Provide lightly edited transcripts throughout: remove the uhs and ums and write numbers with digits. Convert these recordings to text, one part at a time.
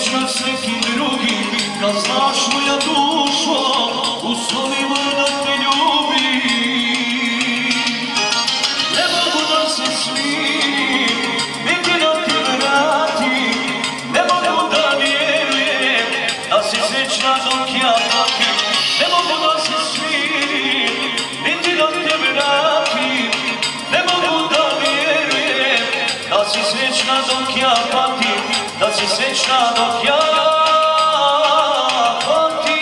sjećaš s nekim drugim, kad znaš moja dušo, u snovima da te ljubim. Ne mogu da se smirim, niti da te vratim, ne mogu da vjerujem, da si srećna dok ja patim. Ne mogu da se smirim, niti da te vratim, ne mogu da vjerujem, da si srećna dok ja patim, da si srećna dok ja patim.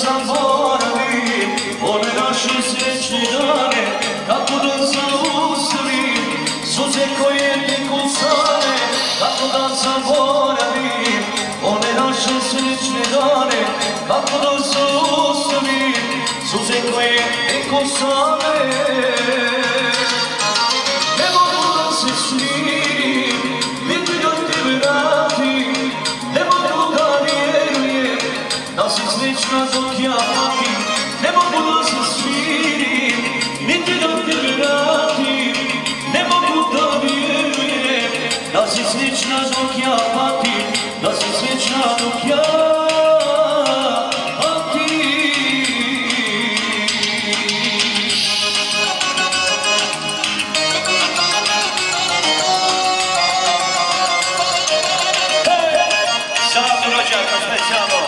Zaboravim one naše srećne dane, kako da zaustavim suze koje teku same, kako da zaboravim one naše srećne dane, kako da zaustavim suze koje teku same. Ne mogu da se smirim, niti da te vratim, ne mogu da vjerujem, da si srećna dok ja patim. Ne mogu da se smirim, niti da te vratim, ne mogu da vjerujem, da si srećna dok ja patim, da si srećna dok ja patim. Salam rođaka specijalno.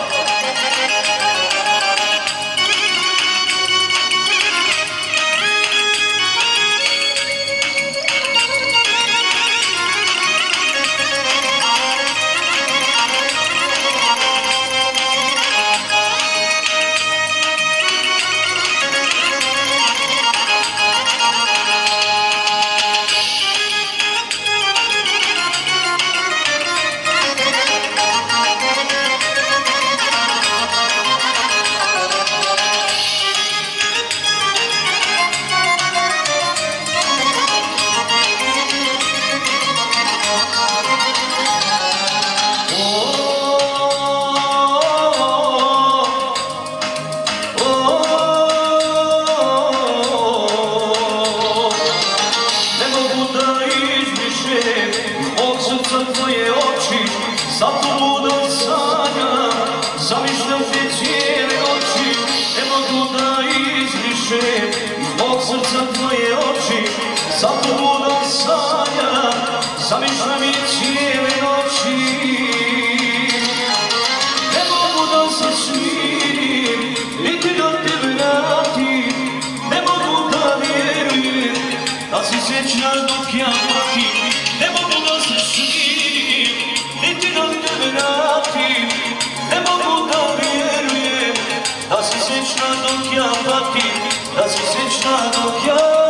Tvoje oči, zato budom sanjam, zamišljam te cijele noći. Ne mogu da izbrišem zbog srca tvoje oči, zato budom sanjam, zamišljam i cijele noći. Ne mogu da se smirim, niti da te vratim, ne mogu da vjerujem, da si srećna dok ja patim. Ne mogu da se smirim, niti da te vratim, ne mogu da vjerujem, da si srećna dok ja patim, da si srećna dok ja